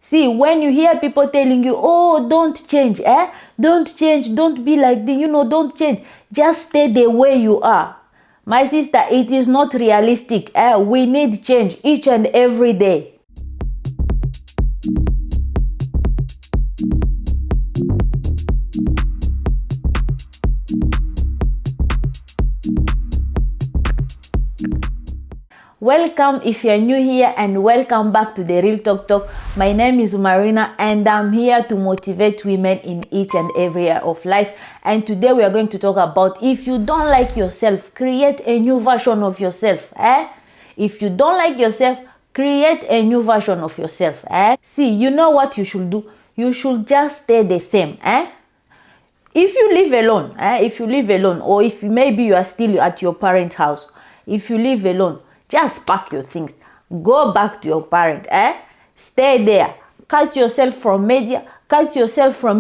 See, when you hear people telling you, oh, don't change, don't change, don't be like this, don't change, just stay the way you are. My sister, it is not realistic. We need change each and every day. Welcome if you're new here, and welcome back to the Real Talk. My name is Marina and I'm here to motivate women in each and every area of life. And today we are going to talk about, if you don't like yourself, create a new version of yourself. If you don't like yourself, create a new version of yourself. See, you know what you should do? You should just stay the same. If you live alone, or if maybe you are still at your parents' house, if you live alone, just pack your things, go back to your parents, stay there, cut yourself from media, cut yourself from,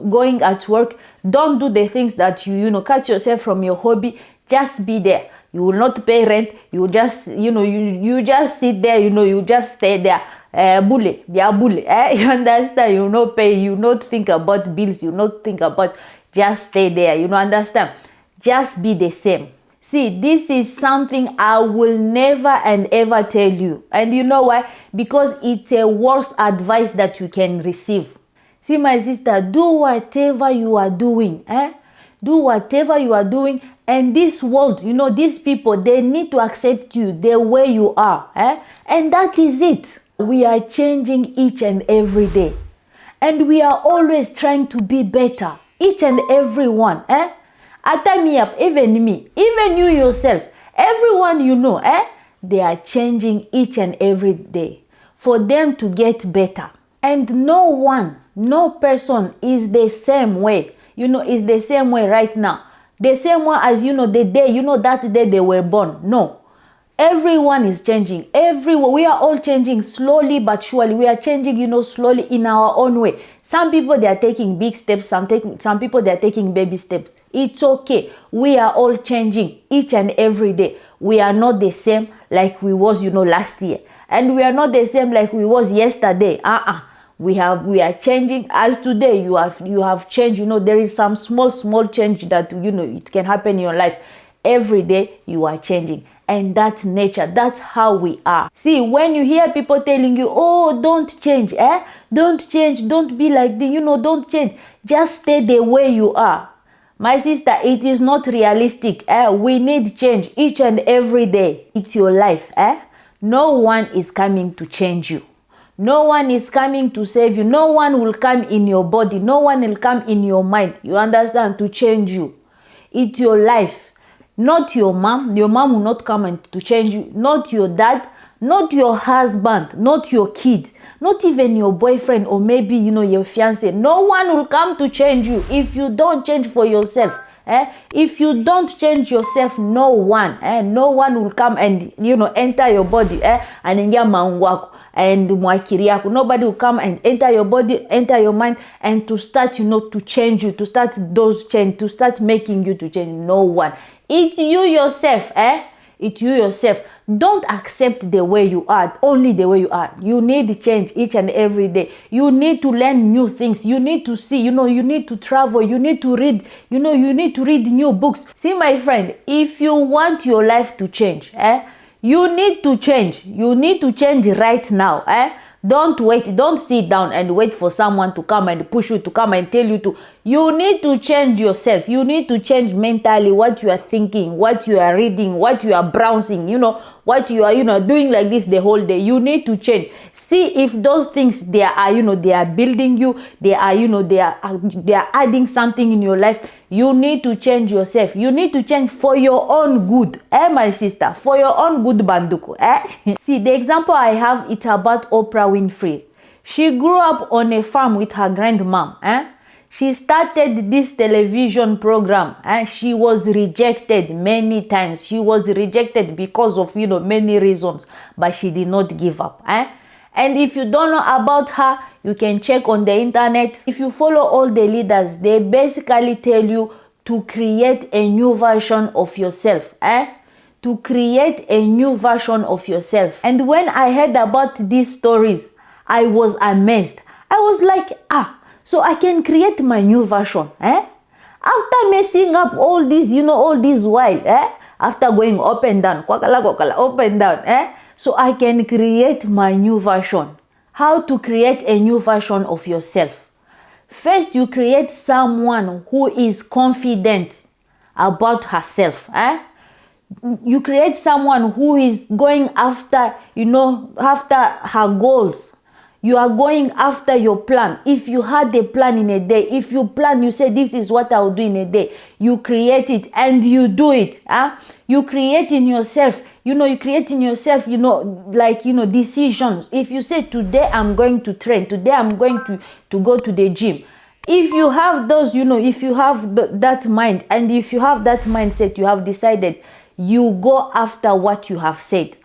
going at work. Don't do the things that you cut yourself from your hobby. Just be there. You will not pay rent. You just, you just sit there, you just stay there. Bully. You understand? You not pay, you not think about bills, you not think about, just stay there, understand? Just be the same. See, this is something I will never and ever tell you. And you know why? Because it's a worst advice that you can receive. See, my sister, do whatever you are doing. Do whatever you are doing. And this world, these people, they need to accept you the way you are. And that is it. We are changing each and every day. And we are always trying to be better. Each and every one. Even me, even you yourself, everyone they are changing each and every day for them to get better. And no person is the same way, is the same way right now. The same way as, the day, that day they were born. No. Everyone is changing. We are all changing slowly but surely. We are changing, slowly in our own way. Some people, they are taking big steps. Some people, they are taking baby steps. It's okay. We are all changing each and every day. We are not the same like we was, last year. And we are not the same like we was yesterday. We are changing. As today, you have changed. There is some small change that, it can happen in your life. Every day, you are changing. And that's nature. That's how we are. See, when you hear people telling you, oh, don't change, don't change, don't be like this, don't change. Just stay the way you are. My sister, it is not realistic. We need change each and every day. It's your life. No one is coming to change you. No one is coming to save you. No one will come in your body. No one will come in your mind. You understand? To change you. It's your life. Not your mom. Your mom will not come to change you. Not your dad. Not your husband. Not your kid. Not even your boyfriend, or maybe, your fiancé. No one will come to change you if you don't change for yourself. If you don't change yourself, no one will come and, enter your body. And ingia maungwako and mwakiriako. Nobody will come and enter your body, enter your mind, and to start, to change you, to start those change, to start making you to change. No one. It's you yourself. It's you yourself. Don't accept the way you are, only the way you are. You need change each and every day. You need to learn new things. You need to see, you need to travel. You need to read, you need to read new books. See, my friend, if you want your life to change, you need to change. You need to change right now. Don't wait. Don't sit down and wait for someone to come and push you, to come and tell you to. You need to change yourself. You need to change mentally what you are thinking, what you are reading, what you are browsing, what you are, doing like this the whole day. You need to change. See if those things, they are, they are building you. They are, they are adding something in your life. You need to change yourself. You need to change for your own good. My sister, for your own good, Banduku. See, the example I have, it's about Oprah Winfrey. She grew up on a farm with her grandmom. She started this television program, and she was rejected many times. She was rejected because of, many reasons, but she did not give up. And if you don't know about her, you can check on the internet. If you follow all the leaders, they basically tell you to create a new version of yourself. To create a new version of yourself. And when I heard about these stories, I was amazed. I was like, so I can create my new version, after messing up all this, all this while, after going up and down, up and down, so I can create my new version. How to create a new version of yourself? First, you create someone who is confident about herself. You create someone who is going after, after her goals. You are going after your plan. If you had a plan in a day, if you plan, you say, this is what I will do in a day. You create it and you do it. You create in yourself, you create in yourself, decisions. If you say, today I'm going to train, today I'm going to go to the gym. If you have those, if you have that mind, and if you have that mindset, you have decided, you go after what you have said.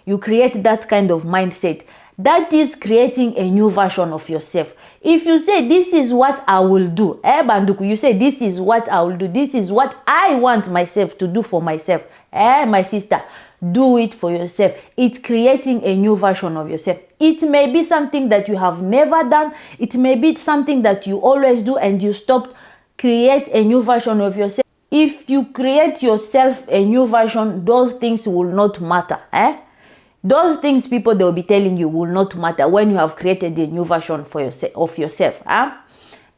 You create that kind of mindset. That is creating a new version of yourself. If you say, this is what I will do, Banduku, you say, this is what I will do. This is what I want myself to do for myself. My sister, do it for yourself. It's creating a new version of yourself. It may be something that you have never done. It may be something that you always do and you stopped. Create a new version of yourself. If you create yourself a new version, those things will not matter. Those things people they will be telling you will not matter when you have created a new version for of yourself.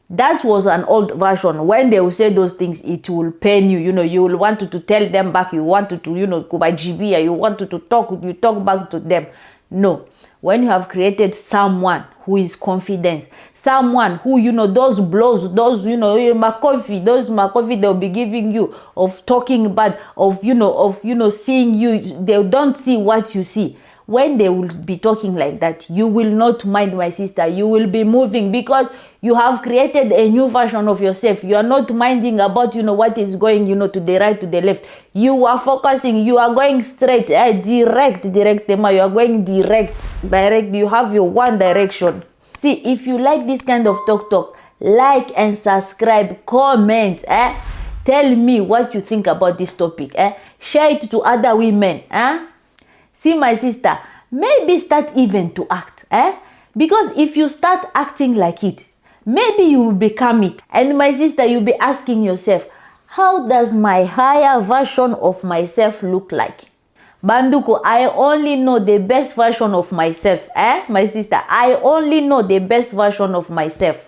That was an old version. When they will say those things, it will pain you. You will want to tell them back. You want to go by GBA. You want to talk. You talk back to them. No. When you have created someone who is confident, someone who, those blows, those, makofi they'll be giving you of talking bad, of seeing you, they don't see what you see. When they will be talking like that, you will not mind, my sister. You will be moving because you have created a new version of yourself. You are not minding about, what is going, to the right, to the left. You are focusing. You are going straight, direct, Emma. You are going direct. You have your one direction. See, if you like this kind of talk, like and subscribe, comment, tell me what you think about this topic, share it to other women, See, my sister, maybe start even to act, because if you start acting like it, maybe you will become it. And my sister, you'll be asking yourself, how does my higher version of myself look like? Banduku, I only know the best version of myself, my sister. I only know the best version of myself.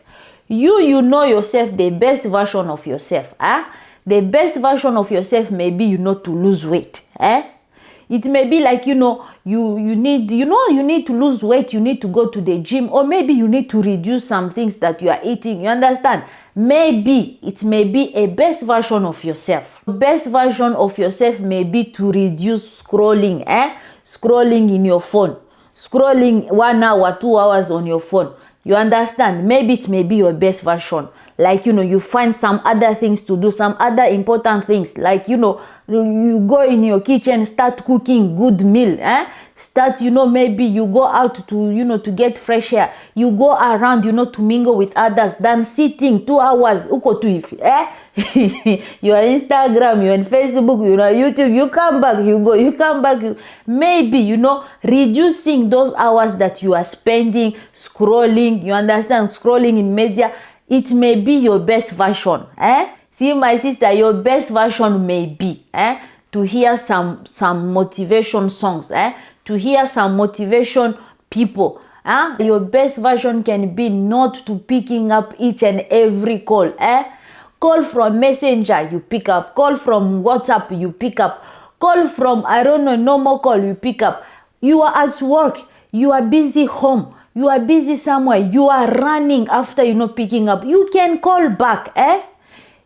You know yourself, the best version of yourself, The best version of yourself may be, to lose weight, It may be like, you need to lose weight, you need to go to the gym, or maybe you need to reduce some things that you are eating, you understand? Maybe it may be a best version of yourself. Best version of yourself may be to reduce scrolling, Scrolling in your phone. Scrolling 1 hour, 2 hours on your phone. You understand? Maybe it may be your best version. Like, you find some other things to do, some other important things. Like, you go in your kitchen, start cooking good meal, Start, maybe you go out to, to get fresh air. You go around, to mingle with others than sitting 2 hours. You're on Instagram, you're on Facebook, you're on YouTube. You come back, maybe, reducing those hours that you are spending scrolling. You understand? Scrolling in media. It may be your best version, See, my sister, your best version may be, to hear some motivation songs, to hear some motivation people. Your best version can be not to picking up each and every call. Call from Messenger, you pick up. Call from WhatsApp, you pick up. Call from, normal call, you pick up. You are at work, you are busy home, you are busy somewhere, you are running after, picking up. You can call back,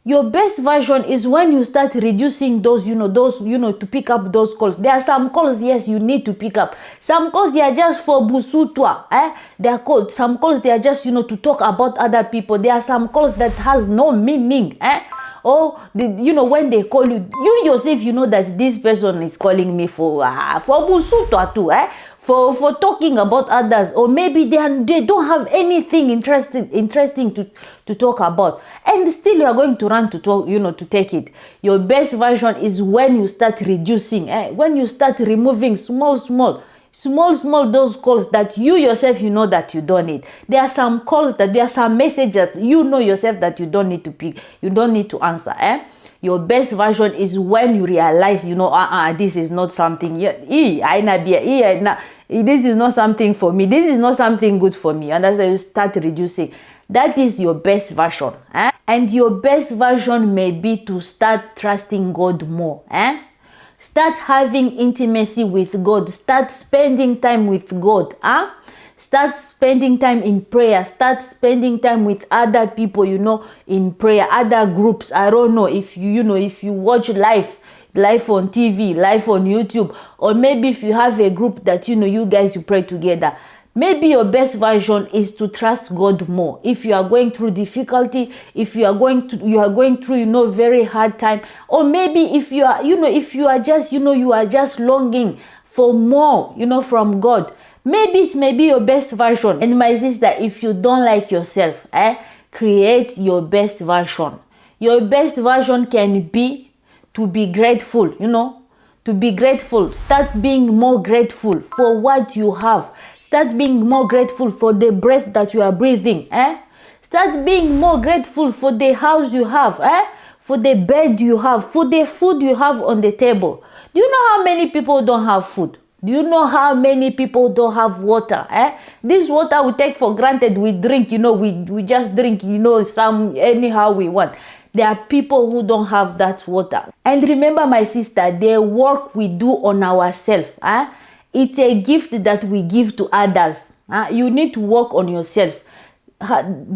Your best version is when you start reducing those, to pick up those calls. There are some calls, yes, you need to pick up. Some calls, they are just for busutwa, They are called, some calls, they are just, to talk about other people. There are some calls that has no meaning, Or, when they call you, you yourself, that this person is calling me for busutwa too, For talking about others, or maybe they don't have anything interesting to talk about, and still you are going to run to talk, to take it. Your best version is when you start reducing, when you start removing small. small those calls that you yourself you know that you don't need. There are some calls that there are some messages you know yourself that you don't need to pick, you don't need to answer. Your best version is when you realize, you know, this is not something, this is not something for me, this is not something good for me, and that's why you start reducing. That is your best version. And your best version may be to start trusting God more. Start having intimacy with God. Start spending time with God. Start spending time in prayer. Start spending time with other people, you know, in prayer, other groups. I don't know if if you watch live on TV, live on YouTube, or maybe if you have a group that you guys you pray together. Maybe your best version is to trust God more. If you are going through difficulty, if you are going through very hard time, or maybe if you are you are just longing for more from God. Maybe it may be your best version. And my sister, if you don't like yourself, create your best version. Your best version can be to be grateful, to be grateful. Start being more grateful for what you have. Start being more grateful for the breath that you are breathing. Start being more grateful for the house you have, for the bed you have, for the food you have on the table. Do you know how many people don't have food? Do you know how many people don't have water? This water we take for granted. We drink, we just drink, some anyhow we want. There are people who don't have that water. And remember, my sister, the work we do on ourselves, it's a gift that we give to others. You need to work on yourself.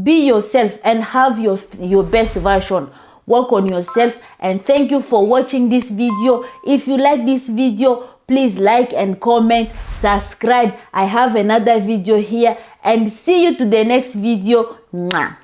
Be yourself and have your best version. Work on yourself. And thank you for watching this video. If you like this video, please like and comment, subscribe. I have another video here, and see you to the next video. Mwah.